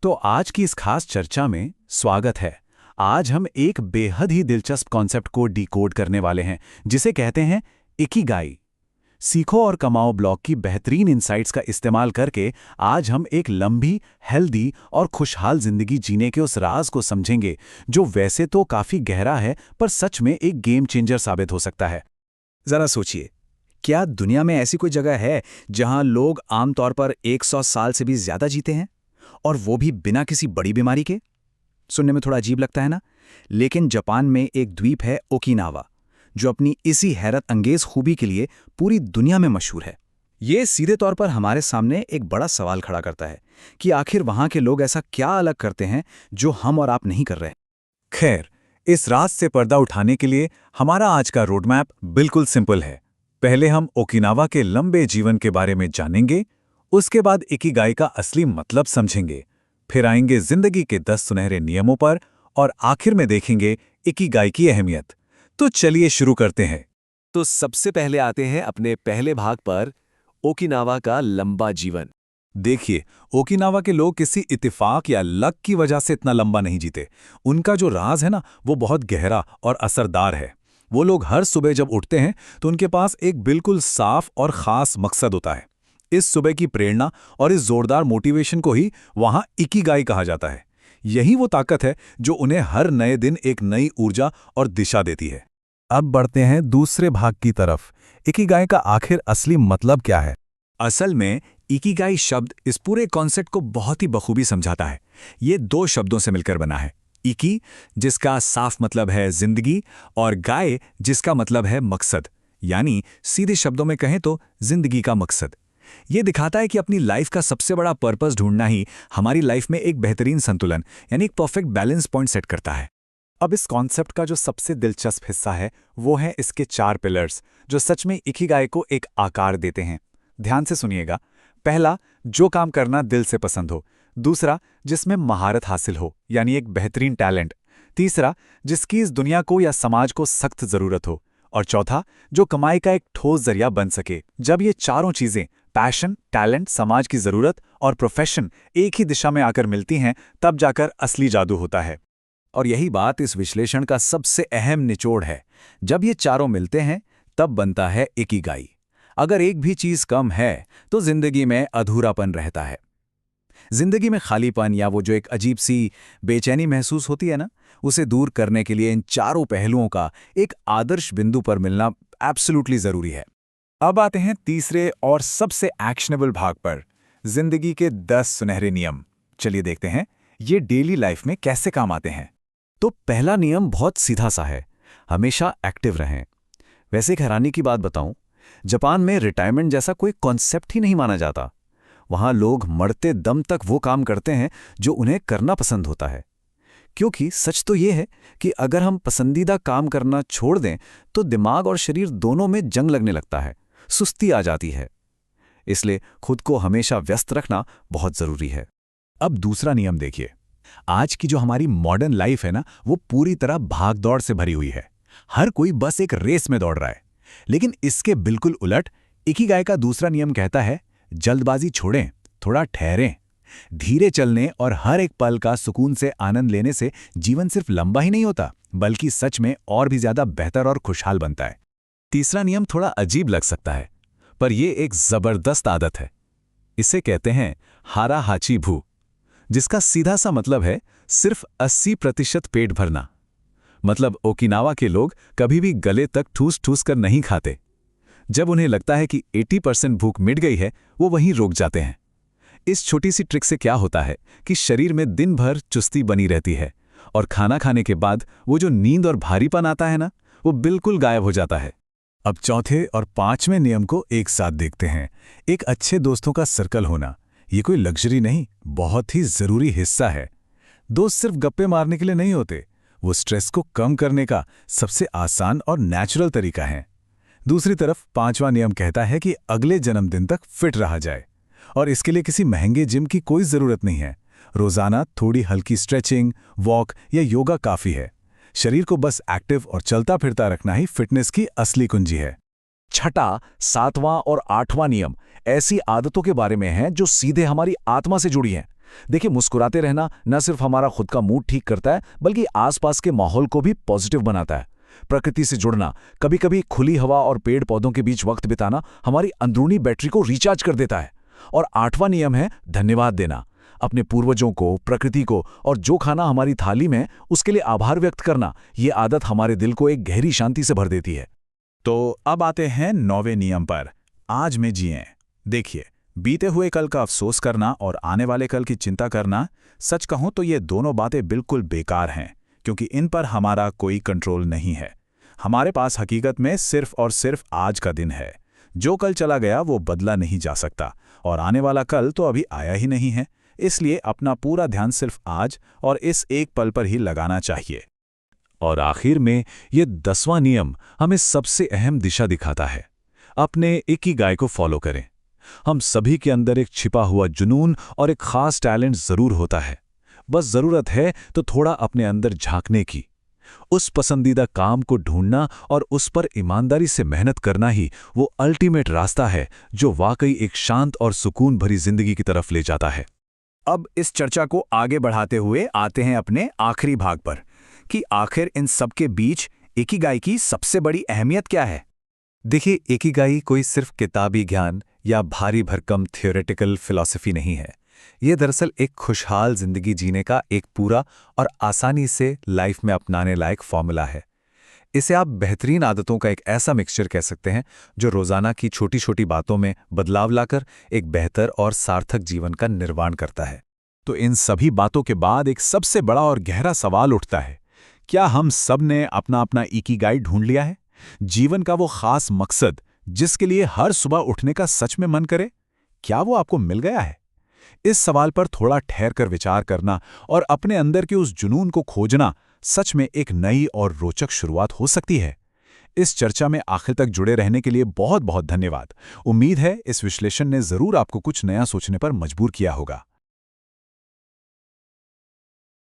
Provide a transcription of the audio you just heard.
तो आज की इस खास चर्चा में स्वागत है। आज हम एक बेहद ही दिलचस्प कॉन्सेप्ट को डिकोड करने वाले हैं, जिसे कहते हैं इकिगाई। सीखो और कमाओ ब्लॉग की बेहतरीन इनसाइट्स का इस्तेमाल करके आज हम एक लंबी, हेल्दी और खुशहाल जिंदगी जीने के उस राज को समझेंगे, जो वैसे तो काफी गहरा है पर सच में एक गेम चेंजर साबित हो सकता है। जरा सोचिए, क्या दुनिया में ऐसी कोई जगह है जहां लोग आमतौर पर 100 साल से भी ज्यादा जीते हैं, और वो भी बिना किसी बड़ी बीमारी के? सुनने में थोड़ा अजीब लगता है ना? लेकिन जापान में एक द्वीप है ओकिनावा, जो अपनी इसी हैरत अंगेज खूबी के लिए पूरी दुनिया में मशहूर है। ये सीधे तौर पर हमारे सामने एक बड़ा सवाल खड़ा करता है कि आखिर वहां के लोग ऐसा क्या अलग करते हैं जो हम और आप नहीं कर रहे। खैर, इस राज से पर्दा उठाने के लिए हमारा आज का रोडमैप बिल्कुल सिंपल है। पहले हम ओकिनावा के लंबे जीवन के बारे में जानेंगे, उसके बाद इकिगाई का असली मतलब समझेंगे, फिर आएंगे जिंदगी के 10 सुनहरे नियमों पर, और आखिर में देखेंगे इकिगाई की अहमियत। तो चलिए शुरू करते हैं। तो सबसे पहले आते हैं अपने पहले भाग पर, ओकिनावा का लंबा जीवन। देखिए, ओकिनावा के लोग किसी इत्तेफाक या लक की वजह से इतना लंबा नहीं जीते। उनका जो राज है ना, वो बहुत गहरा और असरदार है। वो लोग हर सुबह जब उठते हैं तो उनके पास एक बिल्कुल साफ और खास मकसद होता है। इस सुबह की प्रेरणा और इस जोरदार मोटिवेशन को ही वहां इकिगाई कहा जाता है। यही वो ताकत है जो उन्हें हर नए दिन एक नई ऊर्जा और दिशा देती है। अब बढ़ते हैं दूसरे भाग की तरफ। इकिगाई का आखिर असली मतलब क्या है? असल में इकिगाई शब्द इस पूरे कॉन्सेप्ट को बहुत ही बखूबी समझाता है। ये 2 शब्दों से मिलकर बना है। इकी, जिसका साफ मतलब है जिंदगी, और गाय, जिसका मतलब है मकसद। यानी सीधे शब्दों में कहें तो जिंदगी का मकसद। ये दिखाता है कि अपनी लाइफ का सबसे बड़ा पर्पस ढूंढना ही हमारी लाइफ में एक बेहतरीन संतुलन, यानी एक परफेक्ट बैलेंस पॉइंट सेट करता है। अब इस कॉन्सेप्ट का जो सबसे दिलचस्प हिस्सा है वो है इसके 4 पिलर्स, जो सच में इकिगाई को एक आकार देते हैं। ध्यान से सुनिएगा। पहला, जो काम करना दिल से पसंद हो। दूसरा, जिसमें महारत हासिल हो, यानी एक बेहतरीन टैलेंट। तीसरा, जिसकी इस दुनिया को या समाज को सख्त जरूरत हो। और चौथा, जो कमाई का एक ठोस जरिया बन सके। जब ये चारों चीजें, पैशन, टैलेंट, समाज की जरूरत और प्रोफेशन, एक ही दिशा में आकर मिलती हैं, तब जाकर असली जादू होता है। और यही बात इस विश्लेषण का सबसे अहम निचोड़ है। जब ये चारों मिलते हैं तब बनता है इकिगाई। अगर एक भी चीज कम है तो जिंदगी में अधूरापन रहता है। जिंदगी में खालीपन, या वो जो एक अजीब सी बेचैनी महसूस होती है ना, उसे दूर करने के लिए इन चारों पहलुओं का एक आदर्श बिंदु पर मिलना एब्सोल्युटली जरूरी है। अब आते हैं तीसरे और सबसे एक्शनेबल भाग पर, जिंदगी के 10 सुनहरे नियम। चलिए देखते हैं ये डेली लाइफ में कैसे काम आते हैं। तो पहला नियम बहुत सीधा सा है, हमेशा एक्टिव रहें। वैसे एक हैरानी की बात बताऊं, जापान में रिटायरमेंट जैसा कोई कॉन्सेप्ट ही नहीं माना जाता। वहां लोग मरते दम तक वो काम करते हैं जो उन्हें करना पसंद होता है। क्योंकि सच तो ये है कि अगर हम पसंदीदा काम करना छोड़ दें तो दिमाग और शरीर दोनों में जंग लगने लगता है, सुस्ती आ जाती है। इसलिए खुद को हमेशा व्यस्त रखना बहुत जरूरी है। अब दूसरा नियम देखिए। आज की जो हमारी मॉडर्न लाइफ है ना, वो पूरी तरह भागदौड़ से भरी हुई है। हर कोई बस एक रेस में दौड़ रहा है। लेकिन इसके बिल्कुल उलट इकिगाई का दूसरा नियम कहता है, जल्दबाजी छोड़ें, थोड़ा ठहरें। धीरे चलने और हर एक पल का सुकून से आनंद लेने से जीवन सिर्फ लंबा ही नहीं होता, बल्कि सच में और भी ज्यादा बेहतर और खुशहाल बनता है। तीसरा नियम थोड़ा अजीब लग सकता है, पर यह एक जबरदस्त आदत है। इसे कहते हैं हारा हाची भू, जिसका सीधा सा मतलब है सिर्फ 80% पेट भरना। मतलब ओकिनावा के लोग कभी भी गले तक ठूस ठूस कर नहीं खाते। जब उन्हें लगता है कि 80% भूख मिट गई है, वो वहीं रुक जाते हैं। इस छोटी सी ट्रिक से क्या होता है कि शरीर में दिन भर चुस्ती बनी रहती है, और खाना खाने के बाद वो जो नींद और भारीपन आता है ना, वो बिल्कुल गायब हो जाता है। अब चौथे और 5वें नियम को एक साथ देखते हैं। एक अच्छे दोस्तों का सर्कल होना, ये कोई लग्जरी नहीं, बहुत ही जरूरी हिस्सा है। दोस्त सिर्फ गप्पे मारने के लिए नहीं होते, वो स्ट्रेस को कम करने का सबसे आसान और नेचुरल तरीका है। दूसरी तरफ 5वां नियम कहता है कि अगले जन्मदिन तक फिट रहा जाए, और इसके लिए किसी महंगे जिम की कोई जरूरत नहीं है। रोजाना थोड़ी हल्की स्ट्रेचिंग, वॉक या योगा काफी है। शरीर को बस एक्टिव और चलता फिरता रखना ही फिटनेस की असली कुंजी है। छठा, 7वां और 8वां नियम ऐसी आदतों के बारे में हैं जो सीधे हमारी आत्मा से जुड़ी हैं। देखिए, मुस्कुराते रहना न सिर्फ हमारा खुद का मूड ठीक करता है, बल्कि आसपास के माहौल को भी पॉजिटिव बनाता है। प्रकृति से जुड़ना, कभी कभी खुली हवा और पेड़ पौधों के बीच वक्त बिताना हमारी अंदरूनी बैटरी को रिचार्ज कर देता है। और 8वां नियम है धन्यवाद देना। अपने पूर्वजों को, प्रकृति को और जो खाना हमारी थाली में, उसके लिए आभार व्यक्त करना। ये आदत हमारे दिल को एक गहरी शांति से भर देती है। तो अब आते हैं 9वें नियम पर, आज में जिएं। देखिए, बीते हुए कल का अफसोस करना और आने वाले कल की चिंता करना, सच कहूं तो ये दोनों बातें बिल्कुल बेकार हैं, क्योंकि इन पर हमारा कोई कंट्रोल नहीं है। हमारे पास हकीकत में सिर्फ और सिर्फ आज का दिन है। जो कल चला गया वो बदला नहीं जा सकता, और आने वाला कल तो अभी आया ही नहीं है। इसलिए अपना पूरा ध्यान सिर्फ आज और इस एक पल पर ही लगाना चाहिए। और आखिर में ये 10वां नियम हमें सबसे अहम दिशा दिखाता है। अपने इकिगाई को फॉलो करें। हम सभी के अंदर एक छिपा हुआ जुनून और एक खास टैलेंट जरूर होता है। बस जरूरत है तो थोड़ा अपने अंदर झांकने की। उस पसंदीदा काम को ढूंढना और उस पर ईमानदारी से मेहनत करना ही वो अल्टीमेट रास्ता है जो वाकई एक शांत और सुकून भरी जिंदगी की तरफ ले जाता है। अब इस चर्चा को आगे बढ़ाते हुए आते हैं अपने आखिरी भाग पर, कि आखिर इन सब के बीच इकिगाई की सबसे बड़ी अहमियत क्या है। देखिए, इकिगाई कोई सिर्फ किताबी ज्ञान या भारी भरकम थियोरेटिकल फिलॉसफी नहीं है। ये दरअसल एक खुशहाल जिंदगी जीने का एक पूरा और आसानी से लाइफ में अपनाने लायक फॉर्मूला है। इसे आप बेहतरीन आदतों का एक ऐसा मिक्सचर कह सकते हैं जो रोजाना की छोटी छोटी बातों में बदलाव लाकर एक बेहतर और सार्थक जीवन का निर्माण करता है। तो इन सभी बातों के बाद एक सबसे बड़ा और गहरा सवाल उठता है, क्या हम सब ने अपना अपना इकिगाई ढूंढ लिया है? जीवन का वो खास मकसद जिसके लिए हर सुबह उठने का सच में मन करे, क्या वो आपको मिल गया है? इस सवाल पर थोड़ा ठहर कर विचार करना और अपने अंदर के उस जुनून को खोजना सच में एक नई और रोचक शुरुआत हो सकती है। इस चर्चा में आखिर तक जुड़े रहने के लिए बहुत बहुत धन्यवाद। उम्मीद है इस विश्लेषण ने जरूर आपको कुछ नया सोचने पर मजबूर किया होगा।